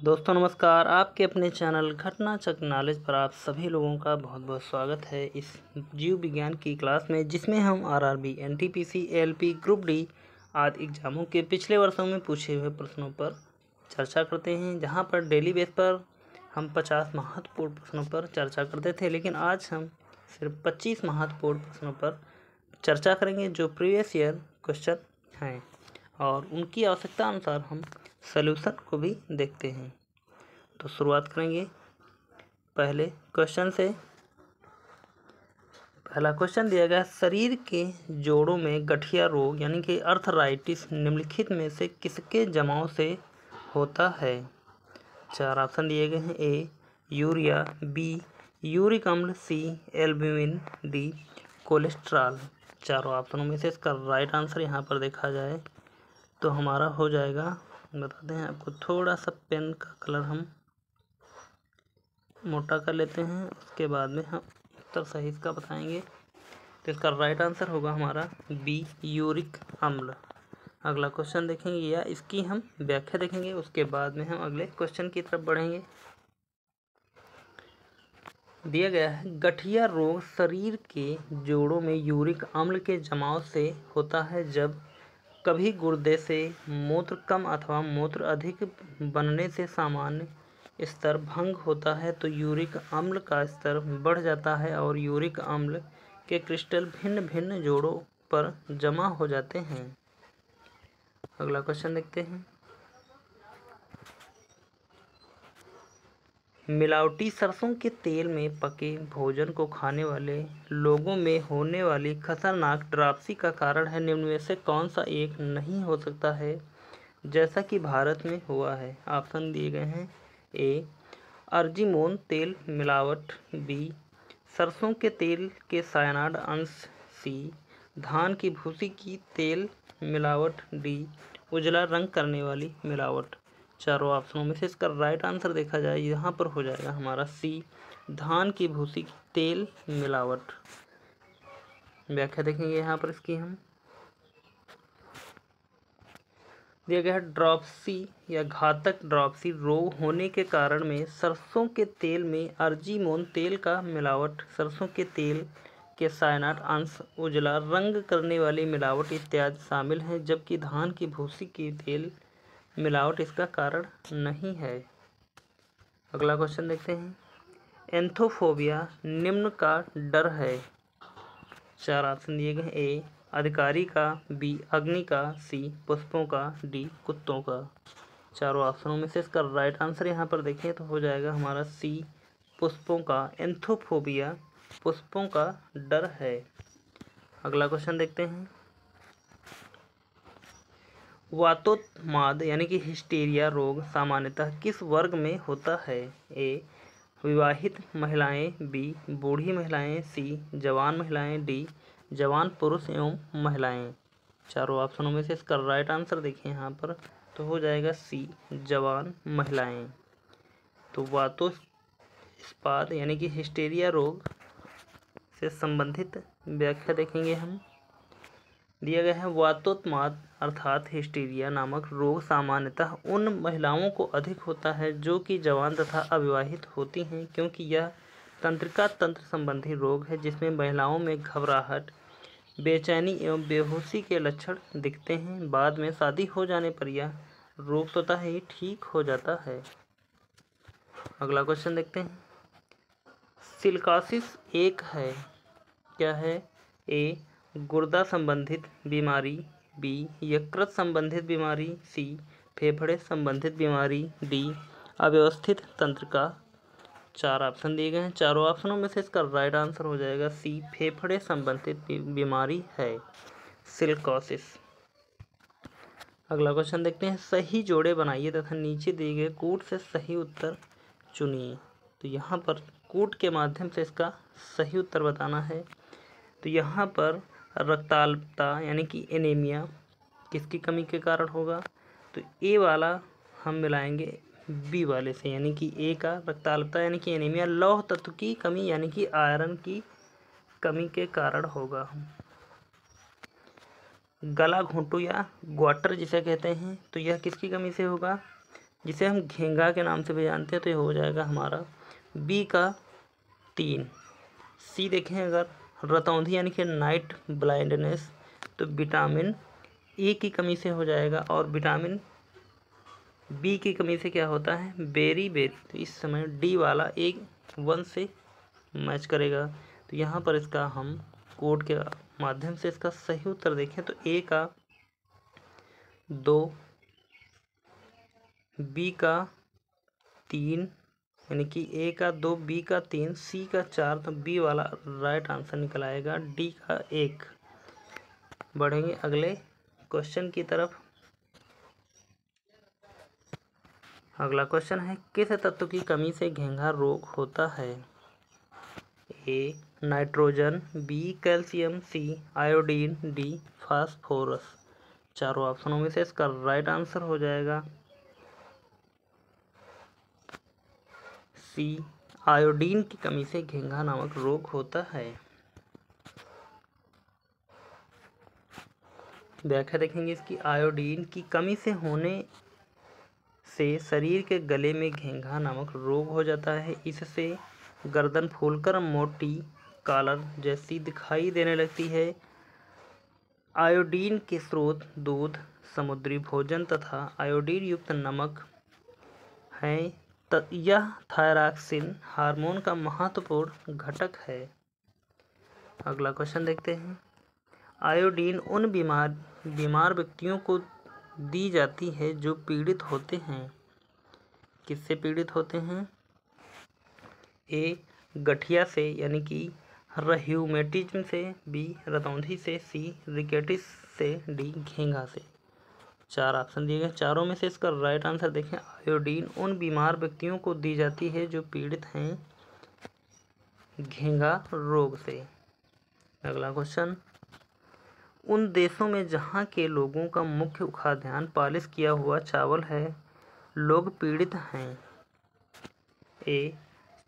दोस्तों नमस्कार। आपके अपने चैनल घटना चक्र नॉलेज पर आप सभी लोगों का बहुत बहुत स्वागत है इस जीव विज्ञान की क्लास में, जिसमें हम RRB, NTPC, ALP, group D आदि एग्जामों के पिछले वर्षों में पूछे हुए प्रश्नों पर चर्चा करते हैं। जहां पर डेली बेस पर हम 50 महत्वपूर्ण प्रश्नों पर चर्चा करते थे, लेकिन आज हम सिर्फ 25 महत्वपूर्ण प्रश्नों पर चर्चा करेंगे जो प्रीवियस ईयर क्वेश्चन हैं, और उनकी आवश्यकता अनुसार हम सॉल्यूशन को भी देखते हैं। तो शुरुआत करेंगे पहले क्वेश्चन से। पहला क्वेश्चन दिया गया, शरीर के जोड़ों में गठिया रोग यानी कि अर्थराइटिस निम्नलिखित में से किसके जमाव से होता है? 4 ऑप्शन दिए गए हैं। ए यूरिया, बी यूरिक अम्ल, सी एल्ब्यूमिन, डी कोलेस्ट्रॉल। चारों ऑप्शनों में से इसका राइट आंसर यहाँ पर देखा जाए तो हमारा हो जाएगा, बताते हैं आपको, थोड़ा सा पेन का कलर हम मोटा कर लेते हैं, उसके बाद में हम उत्तर सही इसका बताएंगे। तो इसका राइट आंसर होगा हमारा बी यूरिक अम्ल। अगला क्वेश्चन देखेंगे या इसकी हम व्याख्या देखेंगे, उसके बाद में हम अगले क्वेश्चन की तरफ बढ़ेंगे। दिया गया है, गठिया रोग शरीर के जोड़ों में यूरिक अम्ल के जमाव से होता है जब कभी गुर्दे से मूत्र कम अथवा मूत्र अधिक बनने से सामान्य स्तर भंग होता है तो यूरिक अम्ल का स्तर बढ़ जाता है और यूरिक अम्ल के क्रिस्टल भिन्न भिन्न जोड़ों पर जमा हो जाते हैं। अगला क्वेश्चन देखते हैं। मिलावटी सरसों के तेल में पके भोजन को खाने वाले लोगों में होने वाली खतरनाक ड्रापसी का कारण है निम्न में से कौन सा एक नहीं हो सकता है, जैसा कि भारत में हुआ है? ऑप्शन दिए गए हैं। ए अर्जिमोन तेल मिलावट, बी सरसों के तेल के साइनाइड अंश, सी धान की भूसी की तेल मिलावट, डी उजला रंग करने वाली मिलावट। चारों ऑप्शनों में से इसका राइट आंसर देखा जाए यहाँ पर हो जाएगा हमारा सी धान की भूसी की तेल मिलावट। व्याख्या देखेंगे यहाँ पर इसकी हम। दिया गया है, ड्रॉपसी या घातक ड्रॉपसी रोग होने के कारण में सरसों के तेल में अर्जिमोन तेल का मिलावट, सरसों के तेल के साइनाइड अंश, उजला रंग करने वाली मिलावट इत्यादि शामिल हैं, जबकि धान की भूसी की तेल मिलावट इसका कारण नहीं है। अगला क्वेश्चन देखते हैं। एंथोफोबिया निम्न का डर है। 4 ऑप्शन दिए गए। ए अधिकारी का, बी अग्नि का, सी पुष्पों का, डी कुत्तों का। चारों ऑप्शनों में से इसका राइट आंसर यहाँ पर देखें तो हो जाएगा हमारा सी पुष्पों का। एंथोफोबिया पुष्पों का डर है। अगला क्वेश्चन देखते हैं। वातोन्माद यानी कि हिस्टीरिया रोग सामान्यतः किस वर्ग में होता है? ए विवाहित महिलाएं, बी बूढ़ी महिलाएं, सी जवान महिलाएं, डी जवान पुरुष एवं महिलाएं। चारों ऑप्शनों में से इसका राइट आंसर देखें यहाँ पर तो हो जाएगा सी जवान महिलाएं। तो वातोन्माद यानी कि हिस्टीरिया रोग से संबंधित व्याख्या देखेंगे हम। दिया गया है, वातोन्माद अर्थात हिस्टीरिया नामक रोग सामान्यतः उन महिलाओं को अधिक होता है जो कि जवान तथा अविवाहित होती हैं, क्योंकि यह तंत्रिका तंत्र संबंधी रोग है जिसमें महिलाओं में घबराहट, बेचैनी एवं बेहोशी के लक्षण दिखते हैं। बाद में शादी हो जाने पर यह रोग स्वतः ही ठीक हो जाता है। अगला क्वेश्चन देखते हैं। सिलिकोसिस एक है, क्या है? ए गुर्दा संबंधित बीमारी, बी यकृत संबंधित बीमारी, सी फेफड़े संबंधित बीमारी, डी अव्यवस्थित तंत्रिका। 4 ऑप्शन दिए गए हैं। चारों ऑप्शनों में से इसका राइट आंसर हो जाएगा सी फेफड़े संबंधित बीमारी है सिलिकोसिस। अगला क्वेश्चन देखते हैं। सही जोड़े बनाइए तथा नीचे दिए गए कूट से सही उत्तर चुनिए। तो यहाँ पर कूट के माध्यम से इसका सही उत्तर बताना है। तो यहाँ पर रक्ताल्पता यानी कि एनीमिया किसकी कमी के कारण होगा? तो ए वाला हम मिलाएंगे बी वाले से, यानी कि ए का रक्ताल्पता यानी कि एनीमिया लौह तत्व की कमी यानी कि आयरन की कमी के कारण होगा। गला घोंटू या ग्वाटर जिसे कहते हैं, तो यह किसकी कमी से होगा? जिसे हम घेंघा के नाम से भी जानते हैं, तो ये हो जाएगा हमारा बी का 3। सी देखें अगर रतौंधी यानी कि नाइट ब्लाइंडनेस, तो विटामिन ए की कमी से हो जाएगा, और विटामिन बी की कमी से क्या होता है, बेरी बेरी। तो इस समय डी वाला 1 से मैच करेगा। तो यहाँ पर इसका हम कोड के माध्यम से इसका सही उत्तर देखें तो ए का 2, बी का 3, यानी कि ए का 2, बी का 3, सी का 4, तो बी वाला राइट आंसर निकल आएगा, डी का 1। बढ़ेंगे अगले क्वेश्चन की तरफ। अगला क्वेश्चन है, किस तत्व की कमी से घेंघा रोग होता है? A nitrogen, B calcium, C iodine, D phosphorus. चारों ऑप्शनों में से इसका राइट आंसर हो जाएगा सी, आयोडीन की कमी से घेंघा नामक रोग होता है। व्याख्या देखेंगे इसकी। आयोडीन की कमी से होने से शरीर के गले में घेंघा नामक रोग हो जाता है। इससे गर्दन फूलकर मोटी कॉलर जैसी दिखाई देने लगती है। आयोडीन के स्रोत दूध, समुद्री भोजन तथा आयोडीन युक्त नमक हैं। यह थायरॉक्सिन हार्मोन का महत्वपूर्ण घटक है। अगला क्वेश्चन देखते हैं। आयोडीन उन बीमार व्यक्तियों को दी जाती है जो पीड़ित होते हैं। किससे पीड़ित होते हैं? ए गठिया से यानी कि रह्यूमेटिज्म से, बी रतौंधी से, सी रिकेटिस से, डी घेंघा से। 4 ऑप्शन दिए गए, चारों में से इसका राइट आंसर देखें। आयोडीन उन बीमार व्यक्तियों को दी जाती है जो पीड़ित हैं घेंघा रोग से। अगला क्वेश्चन, उन देशों में जहाँ के लोगों का मुख्य खाद्यान्न पॉलिश किया हुआ चावल है, लोग पीड़ित हैं। ए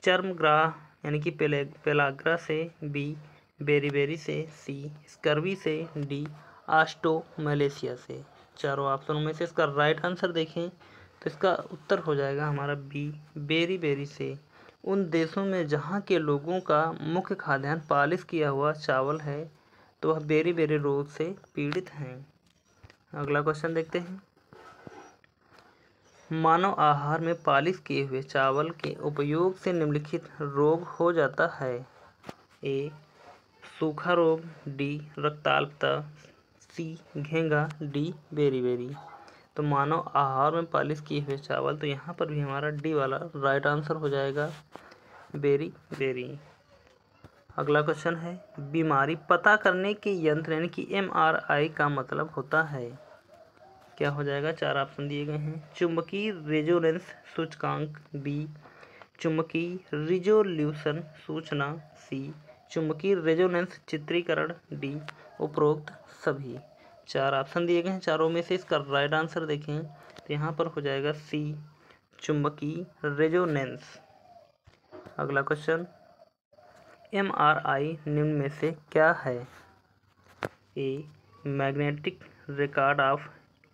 चर्मग्राह यानी कि पेलाग्रा से, बी बेरीबेरी से, सी स्कर्वी से, डी ऑस्टोमलेशिया से। चारों ऑप्शनों में से इसका राइट आंसर देखें तो इसका उत्तर हो जाएगा हमारा बी बेरीबेरी से। उन देशों में जहाँ के लोगों का मुख्य खाद्यान्न पॉलिश किया हुआ चावल है, तो वह बेरीबेरी रोग से पीड़ित हैं। अगला क्वेश्चन देखते हैं। मानव आहार में पॉलिश किए हुए चावल के उपयोग से निम्नलिखित रोग हो जाता है। ए सूखा रोग, डी रक्ताल्पता, सी घेंघा, डी बेरीबेरी। तो मानव आहार में पॉलिश किए हुए चावल, तो यहाँ पर भी हमारा डी वाला राइट आंसर हो जाएगा बेरीबेरी। अगला क्वेश्चन है, बीमारी पता करने के यंत्र यानी कि MRI का मतलब होता है। क्या हो जाएगा? 4 ऑप्शन दिए गए हैं। चुंबकीय रेजोनेंस सूचकांक, बी चुंबकीय रिजोल्यूशन सूचना, सी चुंबकीय रेजोनेंस चित्रीकरण, डी उपरोक्त सभी। 4 ऑप्शन दिए गए हैं, चारों में से इसका राइट आंसर देखें तो यहाँ पर हो जाएगा सी चुंबकीय रेजोनेंस। अगला क्वेश्चन, MRI निम्न में से क्या है? A magnetic record of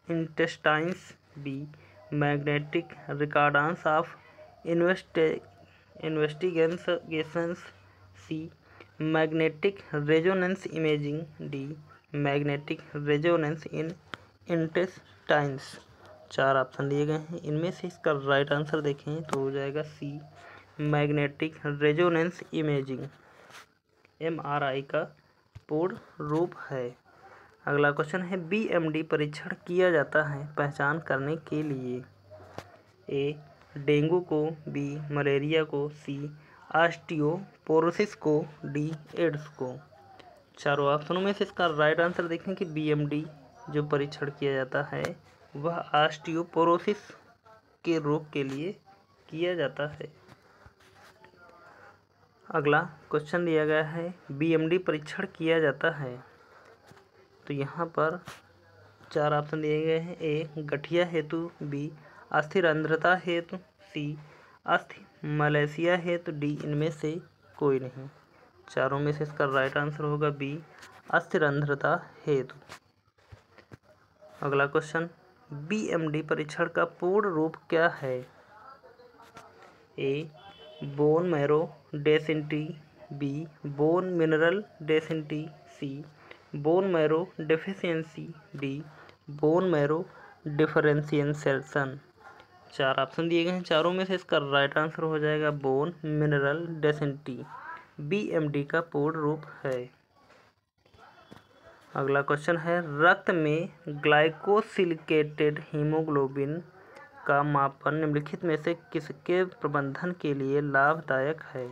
intestines, B magnetic recordance of investigations, C magnetic resonance imaging, D magnetic resonance in intestines. 4 option दिए गए हैं, इनमें से इसका राइट आंसर देखें तो हो जाएगा सी मैग्नेटिक रेजोनेंस इमेजिंग। MRI का पूर्ण रूप है। अगला क्वेश्चन है, BMD परीक्षण किया जाता है पहचान करने के लिए। ए डेंगू को, बी मलेरिया को, सी ऑस्टियोपोरोसिस को, डी एड्स को। चारों ऑप्शनों में से इसका राइट आंसर देखें कि BMD जो परीक्षण किया जाता है वह ऑस्टियोपोरोसिस के रोग के लिए किया जाता है। अगला क्वेश्चन दिया गया है, BMD परीक्षण किया जाता है, तो यहाँ पर 4 ऑप्शन दिए गए हैं। ए गठिया हेतु, बी अस्थिर अंध्रता हेतु, सी अस्थि मलेशिया हेतु, डी इनमें से कोई नहीं। चारों में से इसका राइट आंसर होगा बी अस्थिर अंध्रता हेतु। अगला क्वेश्चन, BMD परीक्षण का पूर्ण रूप क्या है? A bone marrow density, B bone mineral density, C bone marrow deficiency, D bone marrow differentiation. 4 option दिए गए हैं, चारों में से इसका राइट आंसर हो जाएगा बोन मिनरल डेंसिटी। BMD का पूर्ण रूप है। अगला क्वेश्चन है, रक्त में ग्लाइकोसिलिकेटेड हीमोग्लोबिन का मापन निम्नलिखित में से किसके प्रबंधन के लिए लाभदायक है?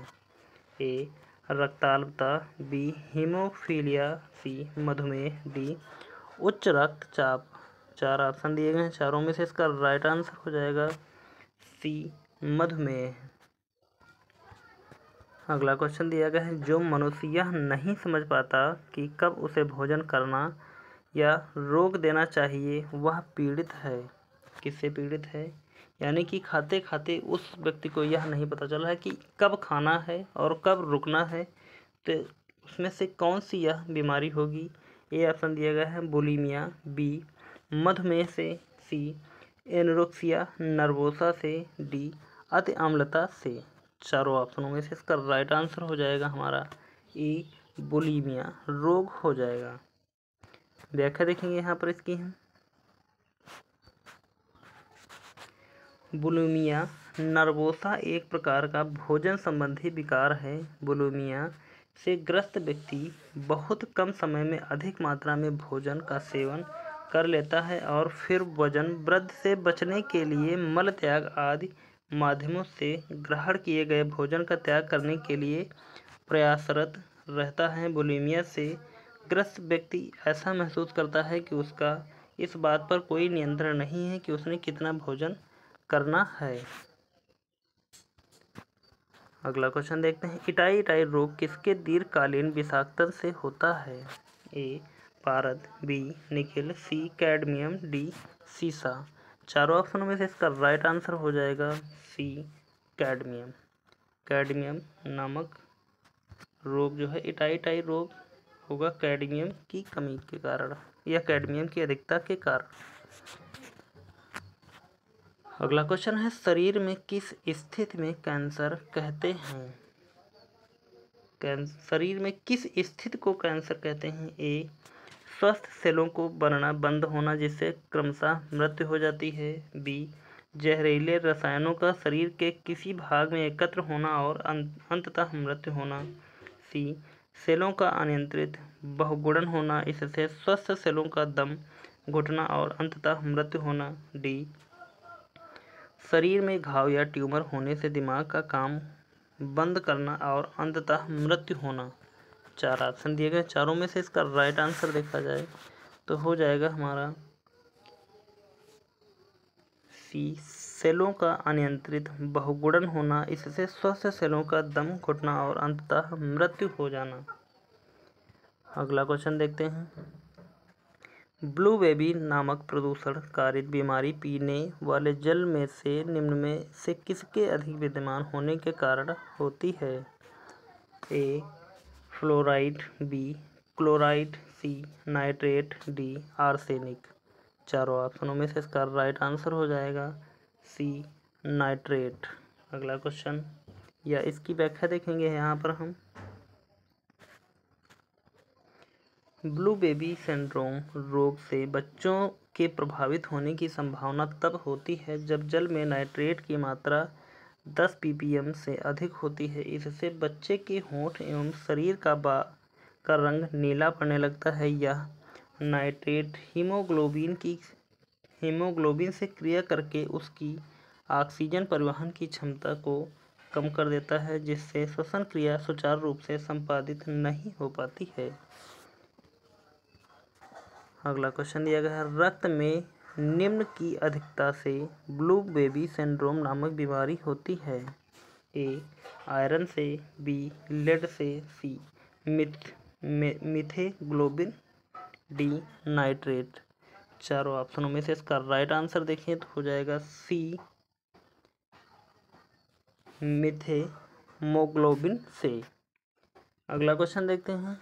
ए रक्ताल्पता, बी हीमोफीलिया, सी मधुमेह, डी उच्च रक्तचाप। 4 ऑप्शन दिए गए हैं, चारों में से इसका राइट आंसर हो जाएगा सी मधुमेह। अगला क्वेश्चन दिया गया है, जो मनुष्य यह नहीं समझ पाता कि कब उसे भोजन करना या रोक देना चाहिए वह पीड़ित है। किससे पीड़ित है? यानी कि खाते खाते उस व्यक्ति को यह नहीं पता चल रहा है कि कब खाना है और कब रुकना है, तो उसमें से कौन सी यह बीमारी होगी? ए ऑप्शन दिया गया है बुलिमिया, बी मधुमेह से, सी एनोरेक्सिया नर्वोसा से, डी अति अम्लता से। चारों ऑप्शनों में से इसका राइट आंसर हो जाएगा हमारा ए बुलिमिया रोग हो जाएगा। व्याख्या देखेंगे यहाँ पर इसकी हम। बुलिमिया नर्वोसा एक प्रकार का भोजन संबंधी विकार है। बुलिमिया से ग्रस्त व्यक्ति बहुत कम समय में अधिक मात्रा में भोजन का सेवन कर लेता है और फिर वजन वृद्धि से बचने के लिए मल त्याग आदि माध्यमों से ग्रहण किए गए भोजन का त्याग करने के लिए प्रयासरत रहता है। बुलिमिया से ग्रस्त व्यक्ति ऐसा महसूस करता है कि उसका इस बात पर कोई नियंत्रण नहीं है कि उसने कितना भोजन करना है। अगला क्वेश्चन देखते हैं, इटाई रोग किसके दीर्घकालीन विषाक्तता से होता है? ए पारद, बी निकेल, सी कैडमियम, डी सीसा। चारों ऑप्शनों में से इसका राइट आंसर हो जाएगा सी कैडमियम। कैडमियम नामक रोग जो है इटाई रोग होगा कैडमियम की कमी के कारण या कैडमियम की अधिकता के कारण। अगला क्वेश्चन है, शरीर में किस स्थिति में कैंसर कहते हैं? शरीर में किस स्थिति को कैंसर कहते हैं? ए स्वस्थ सेलों को बनना बंद होना जिससे क्रमशः मृत्यु हो जाती है, बी जहरीले रसायनों का शरीर के किसी भाग में एकत्र होना और अंततः मृत्यु होना, सी सेलों का अनियंत्रित बहुगुणन होना इससे स्वस्थ सेलों का दम घुटना और अंततः मृत्यु होना, डी शरीर में घाव या ट्यूमर होने से दिमाग का काम बंद करना और अंततः मृत्यु होना। 4 ऑप्शन दिए गए, चारों में से इसका राइट आंसर देखा जाए तो हो जाएगा हमारा सी सेलों का अनियंत्रित बहुगुणन होना इससे स्वस्थ सेलों का दम घुटना और अंततः मृत्यु हो जाना। अगला क्वेश्चन देखते हैं, ब्लू बेबी नामक प्रदूषण कारित बीमारी पीने वाले जल में से निम्न में से किसके अधिक विद्यमान होने के कारण होती है? ए फ्लोराइड, बी क्लोराइड, सी नाइट्रेट, डी आर्सेनिक। चारों ऑप्शनों में से इसका राइट आंसर हो जाएगा सी नाइट्रेट। अगला क्वेश्चन या इसकी व्याख्या देखेंगे यहाँ पर हम। ब्लू बेबी सिंड्रोम रोग से बच्चों के प्रभावित होने की संभावना तब होती है जब जल में नाइट्रेट की मात्रा 10 ppm से अधिक होती है। इससे बच्चे के होंठ एवं शरीर का रंग नीला पड़ने लगता है। यह नाइट्रेट हीमोग्लोबिन से क्रिया करके उसकी ऑक्सीजन परिवहन की क्षमता को कम कर देता है जिससे श्वसन क्रिया सुचारू रूप से संपादित नहीं हो पाती है। अगला क्वेश्चन दिया गया है, रक्त में निम्न की अधिकता से ब्लू बेबी सिंड्रोम नामक बीमारी होती है? ए आयरन से, बी लेड से, सी मिथेग्लोबिन, डी नाइट्रेट। चारों ऑप्शनों में से इसका राइट आंसर देखें तो हो जाएगा सी मिथेमोग्लोबिन से। अगला क्वेश्चन देखते हैं,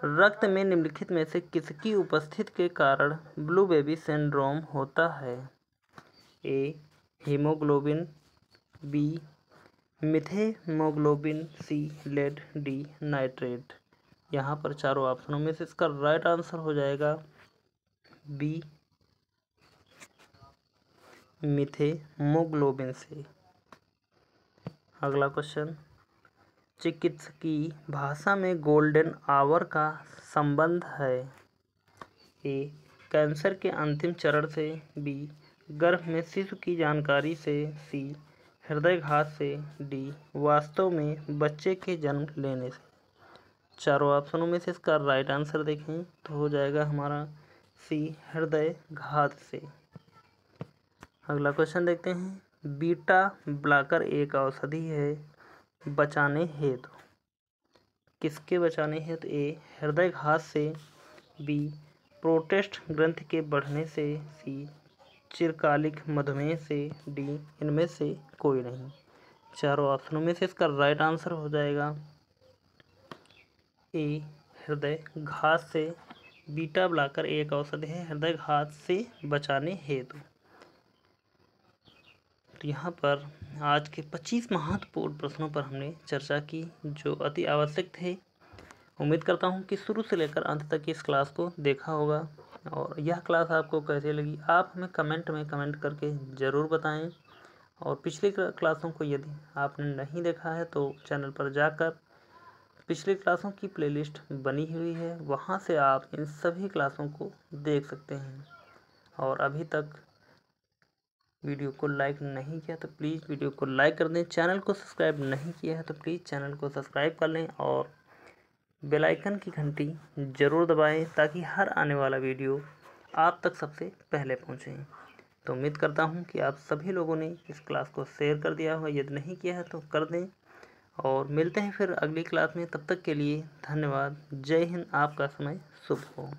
रक्त में निम्नलिखित में से किसकी उपस्थिति के कारण ब्लू बेबी सिंड्रोम होता है? ए हीमोग्लोबिन, बी मिथेमोग्लोबिन, सी लेड, डी नाइट्रेट। यहाँ पर चारों ऑप्शनों में से इसका राइट आंसर हो जाएगा बी मिथेमोग्लोबिन से। अगला क्वेश्चन, चिकित्सकीय भाषा में गोल्डन आवर का संबंध है? ए कैंसर के अंतिम चरण से, बी गर्भ में शिशु की जानकारी से, सी हृदयघात से, डी वास्तव में बच्चे के जन्म लेने से। चारों ऑप्शनों में से इसका राइट आंसर देखें तो हो जाएगा हमारा सी हृदयघात से। अगला क्वेश्चन देखते हैं, बीटा ब्लॉकर एक औषधि है बचाने हेतु, किसके बचाने हेतु? ए हृदयघात से, बी प्रोस्टेट ग्रंथि के बढ़ने से, सी चिरकालिक मधुमेह से, डी इनमें से कोई नहीं। चारों ऑप्शनों में से इसका राइट आंसर हो जाएगा ए हृदयघात से। बीटा ब्लॉकर एक औषधि है हृदयघात से बचाने हेतु। तो यहाँ पर आज के 25 महत्वपूर्ण प्रश्नों पर हमने चर्चा की जो अति आवश्यक थे। उम्मीद करता हूँ कि शुरू से लेकर अंत तक इस क्लास को देखा होगा और यह क्लास आपको कैसे लगी आप हमें कमेंट में कमेंट करके ज़रूर बताएं। और पिछली क्लासों को यदि आपने नहीं देखा है तो चैनल पर जाकर पिछली क्लासों की प्लेलिस्ट बनी हुई है, वहाँ से आप इन सभी क्लासों को देख सकते हैं। और अभी तक वीडियो को लाइक नहीं किया तो प्लीज़ वीडियो को लाइक कर दें। चैनल को सब्सक्राइब नहीं किया है तो प्लीज़ चैनल को सब्सक्राइब कर लें और बेल आइकन की घंटी ज़रूर दबाएं ताकि हर आने वाला वीडियो आप तक सबसे पहले पहुंचे। तो उम्मीद करता हूं कि आप सभी लोगों ने इस क्लास को शेयर कर दिया होगा, यदि नहीं किया है तो कर दें। और मिलते हैं फिर अगली क्लास में, तब तक के लिए धन्यवाद। जय हिंद। आपका समय शुभ हो।